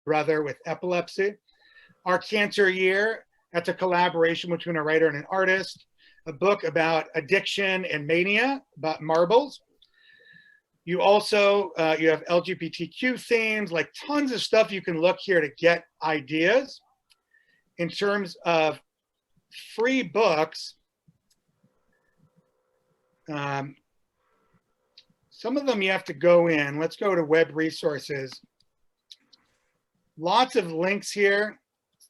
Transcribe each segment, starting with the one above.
brother with epilepsy. Our Cancer Year, that's a collaboration between a writer and an artist. A book about addiction and mania, about marbles. You also, you have LGBTQ themes, like tons of stuff you can look here to get ideas. In terms of free books, some of them you have to go in. Let's go to web resources. Lots of links here.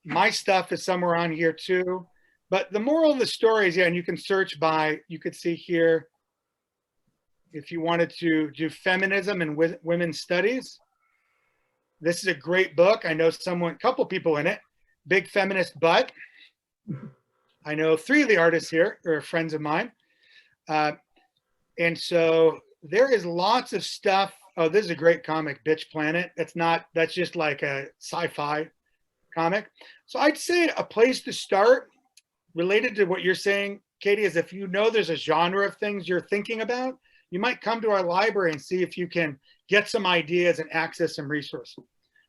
My stuff is somewhere on here too. But the moral of the story is, yeah, and you can search by, you could see here, if you wanted to do feminism and women's studies. This is a great book. I know a couple people in it. Big Feminist Butt. I know 3 of the artists here are friends of mine. And so there is lots of stuff. Oh, this is a great comic, Bitch Planet. That's just like a sci-fi comic. So I'd say a place to start related to what you're saying, Katie, is if you know there's a genre of things you're thinking about, you might come to our library and see if you can get some ideas and access some resources.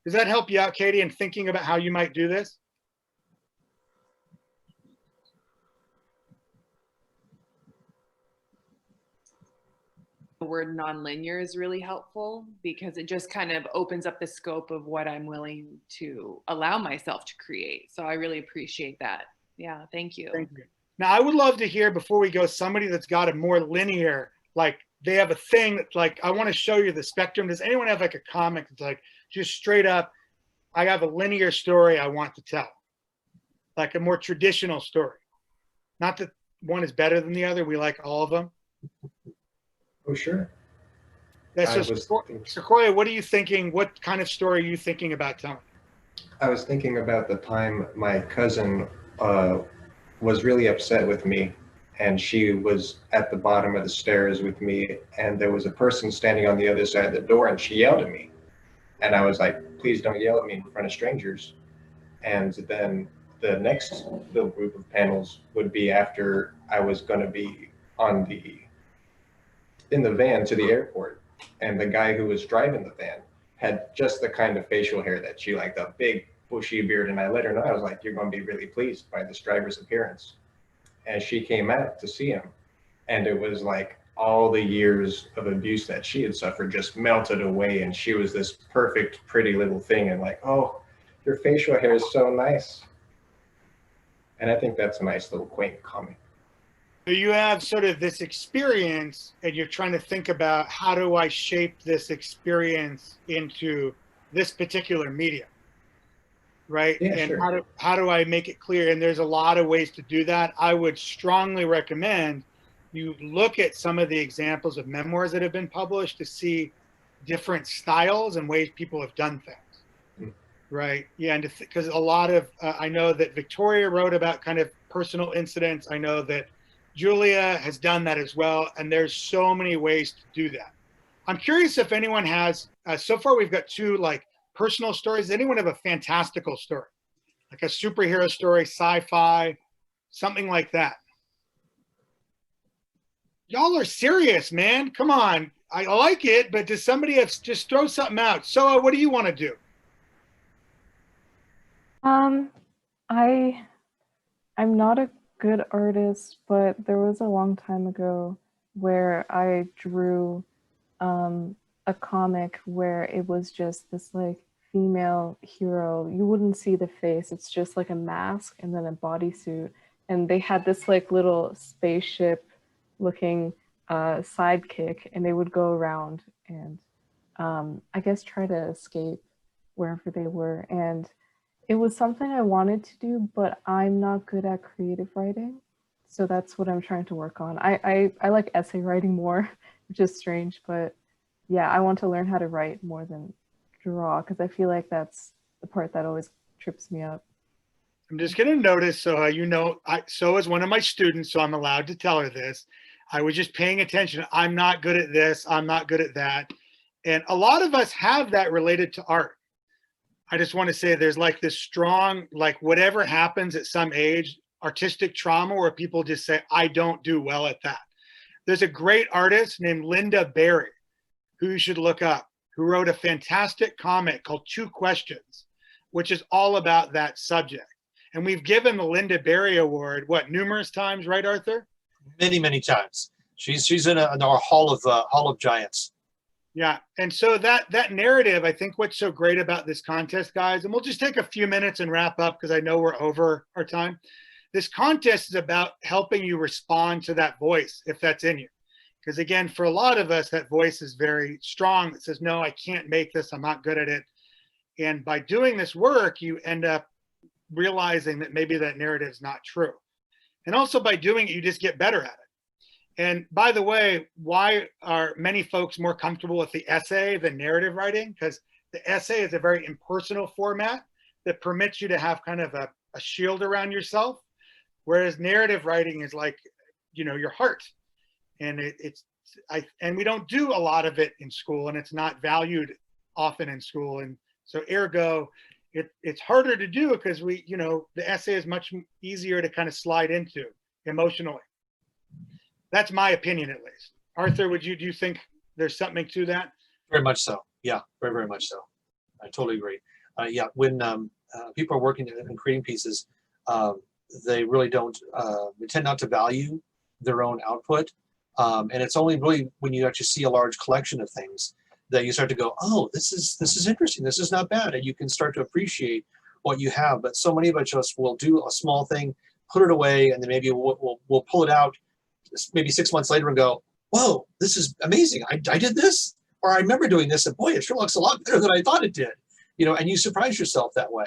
Does that help you out, Katie, in thinking about how you might do this? The word nonlinear is really helpful because it just kind of opens up the scope of what I'm willing to allow myself to create. So I really appreciate that. Yeah, thank you. Thank you. Now, I would love to hear, before we go, somebody that's got a more linear, like they have a thing that's like, I want to show you the spectrum. Does anyone have like a comic that's like just straight up, I have a linear story I want to tell, like a more traditional story? Not that one is better than the other. We like all of them. Oh, sure. Yeah, so Sequoia, what are you thinking? What kind of story are you thinking about telling? I was thinking about the time my cousin was really upset with me, and she was at the bottom of the stairs with me, and there was a person standing on the other side of the door, and she yelled at me. And I was like, please don't yell at me in front of strangers. And then the next little group of panels would be after I was going to be in the van to the airport, and the guy who was driving the van had just the kind of facial hair that she liked, a big bushy beard, and I let her know. I was like, you're going to be really pleased by this driver's appearance. And she came out to see him, and it was like all the years of abuse that she had suffered just melted away, and she was this perfect, pretty little thing, and like, oh, your facial hair is so nice. And I think that's a nice little quaint comic. So you have sort of this experience and you're trying to think about, how do I shape this experience into this particular medium, right? Yeah, and sure. how do I make it clear? And there's a lot of ways to do that. I would strongly recommend you look at some of the examples of memoirs that have been published to see different styles and ways people have done things, right? Yeah, and because a lot of, I know that Victoria wrote about kind of personal incidents. I know that Julia has done that as well, and there's so many ways to do that. I'm curious if anyone has, so far we've got 2 like personal stories. Does anyone have a fantastical story? Like a superhero story, sci-fi, something like that? Y'all are serious, man. Come on. I like it, but does somebody have, just throw something out? So what do you want to do? I'm not a good artist, but there was a long time ago where I drew a comic where it was just this like female hero. You wouldn't see the face. It's just like a mask and then a bodysuit. And they had this like little spaceship looking sidekick, and they would go around and I guess try to escape wherever they were. And it was something I wanted to do, but I'm not good at creative writing. So that's what I'm trying to work on. I like essay writing more, which is strange, but yeah, I want to learn how to write more than draw, because I feel like that's the part that always trips me up. I'm just going to notice, so you know, so is one of my students, so I'm allowed to tell her this. I was just paying attention. I'm not good at this. I'm not good at that. And a lot of us have that related to art. I just want to say there's like this strong, like whatever happens at some age, artistic trauma where people just say, I don't do well at that. There's a great artist named Linda Berry, who you should look up, who wrote a fantastic comic called 2 Questions. which is all about that subject. And we've given the Linda Berry Award, what, numerous times, right, Arthur? Many, many times. She's in our Hall of Giants. Yeah, and so that narrative, I think what's so great about this contest, guys, and we'll just take a few minutes and wrap up because I know we're over our time. This contest is about helping you respond to that voice if that's in you. Because again, for a lot of us, that voice is very strong. It says, no, I can't make this. I'm not good at it. And by doing this work, you end up realizing that maybe that narrative is not true. And also by doing it, you just get better at it. And by the way, why are many folks more comfortable with the essay than narrative writing? Because the essay is a very impersonal format that permits you to have kind of a shield around yourself. Whereas narrative writing is like, you know, your heart. And and we don't do a lot of it in school, and it's not valued often in school. And so ergo, it's harder to do because the essay is much easier to kind of slide into emotionally. That's my opinion, at least. Arthur, do you think there's something to that? Very much so. Yeah, very, very much so. I totally agree. Yeah, when people are working and creating pieces, they really don't, they tend not to value their own output. And it's only really when you actually see a large collection of things that you start to go, oh, this is interesting. This is not bad. And you can start to appreciate what you have. But so many of us will do a small thing, put it away, and then maybe we'll pull it out maybe 6 months later and go, whoa, this is amazing. I did this, or I remember doing this, and boy, it sure looks a lot better than I thought it did. And you surprise yourself that way.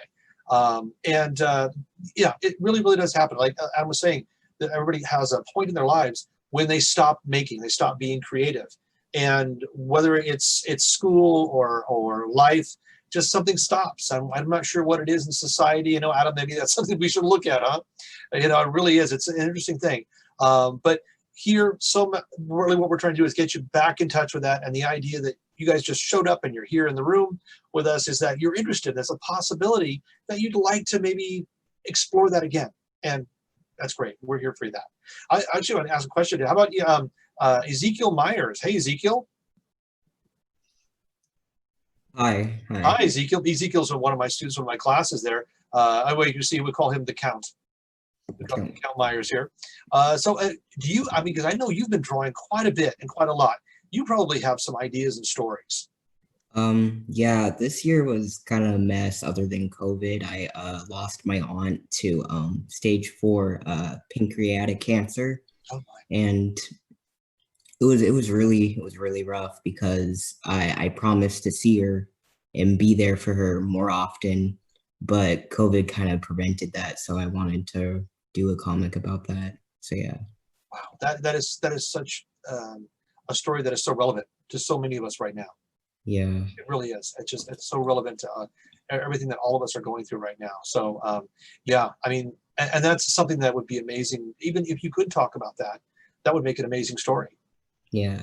Yeah, it really, really does happen. Like I was saying, that everybody has a point in their lives when they stop making, they stop being creative. And whether it's school or life, just something stops. I'm not sure what it is in society. Adam, maybe that's something we should look at, huh? It really is. It's an interesting thing. But here, really what we're trying to do is get you back in touch with that. And the idea that you guys just showed up and you're here in the room with us is that you're interested. There's a possibility that you'd like to maybe explore that again. And that's great. We're here for that. I actually want to ask a question. How about Ezekiel Myers? Hey, Ezekiel. Hi. Hi, Ezekiel. Ezekiel's one of my students, one of my classes there. You see, we call him the Count. Count Myers here. Do you, because I know you've been drawing quite a bit and quite a lot. You probably have some ideas and stories. Yeah, this year was kind of a mess other than COVID. I lost my aunt to stage 4 pancreatic cancer. Oh my. And it was really rough because I promised to see her and be there for her more often, but COVID kind of prevented that. So I wanted to do a comic about that. So yeah. Wow, that is such a story that is so relevant to so many of us right now. Yeah, it really is. It's so relevant to everything that all of us are going through right now. So yeah, and that's something that would be amazing. Even if you could talk about that, that would make an amazing story. Yeah.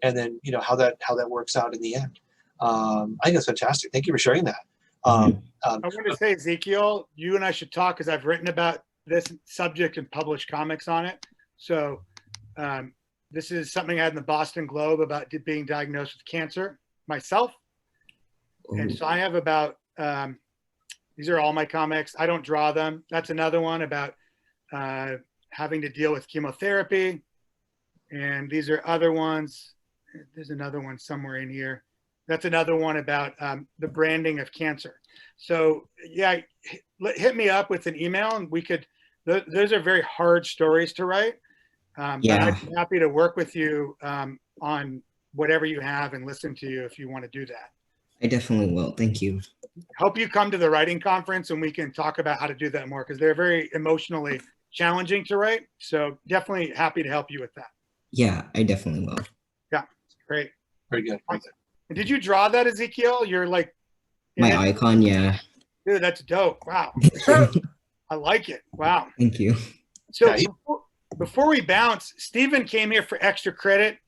And then how that works out in the end. I think that's fantastic. Thank you for sharing that. I want to say, Ezekiel, you and I should talk because I've written about this subject and published comics on it. So this is something I had in the Boston Globe about being diagnosed with cancer myself. And so I have about, these are all my comics. I don't draw them. That's another one about having to deal with chemotherapy. And these are other ones. There's another one somewhere in here. That's another one about the branding of cancer. So yeah, hit me up with an email and we could, those are very hard stories to write. But I'd be happy to work with you on whatever you have and listen to you if you want to do that. I definitely will. Thank you. Hope you come to the writing conference and we can talk about how to do that more because they're very emotionally challenging to write. So definitely happy to help you with that. Yeah, I definitely will. Yeah, great. Very good. Very good. And did you draw that, Ezekiel? You're like my icon, yeah. Dude, that's dope. Wow. I like it. Wow. Thank you. So before we bounce, Stephen came here for extra credit.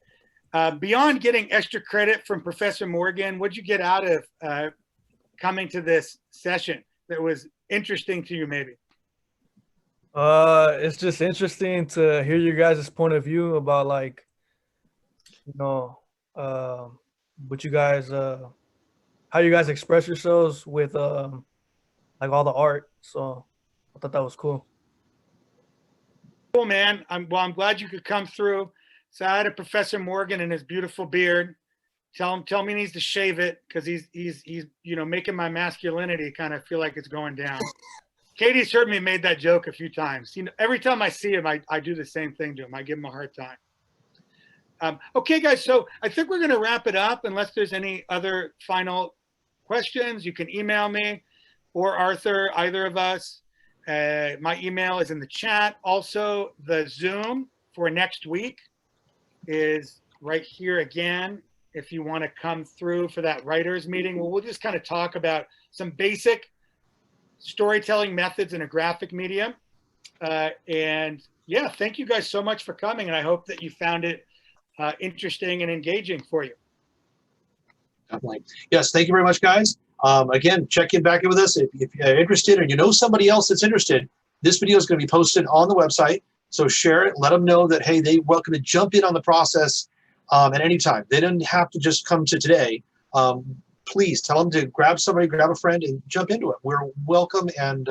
Beyond getting extra credit from Professor Morgan, what'd you get out of coming to this session that was interesting to you maybe? It's just interesting to hear you guys' point of view about what you guys, how you guys express yourselves with like all the art. So I thought that was cool. Cool, man. I'm glad you could come through. So I had a Professor Morgan and his beautiful beard. Tell me he needs to shave it because he's making my masculinity kind of feel like it's going down. Katie's heard me made that joke a few times. Every time I see him, I do the same thing to him. I give him a hard time. Okay, guys. So I think we're going to wrap it up unless there's any other final questions. You can email me or Arthur, either of us. My email is in the chat. Also, the Zoom for next week is right here again. If you want to come through for that writers meeting, we'll just kind of talk about some basic storytelling methods in a graphic medium. And yeah, thank you guys so much for coming. And I hope that you found it interesting and engaging for you. Definitely. Yes, thank you very much, guys. Again, check in back in with us if you're interested or you know somebody else that's interested. This video is going to be posted on the website, so share it. Let them know that, hey, they're welcome to jump in on the process at any time. They didn't have to just come to today. Please tell them to grab somebody, grab a friend, and jump into it. We're welcome, and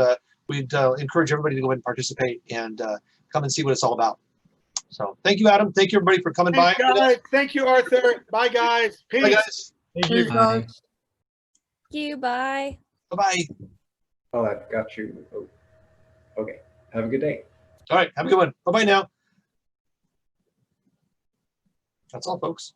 we'd encourage everybody to go and participate and come and see what it's all about. So thank you, Adam. Thank you, everybody, for coming by. Guys. Thank you, Arthur. Bye, guys. Peace. Bye, guys. Thank you. Bye. Thank you. Bye. Bye-bye. Oh, that got you. Oh, okay. Have a good day. All right, have a good one. Bye-bye now. That's all, folks.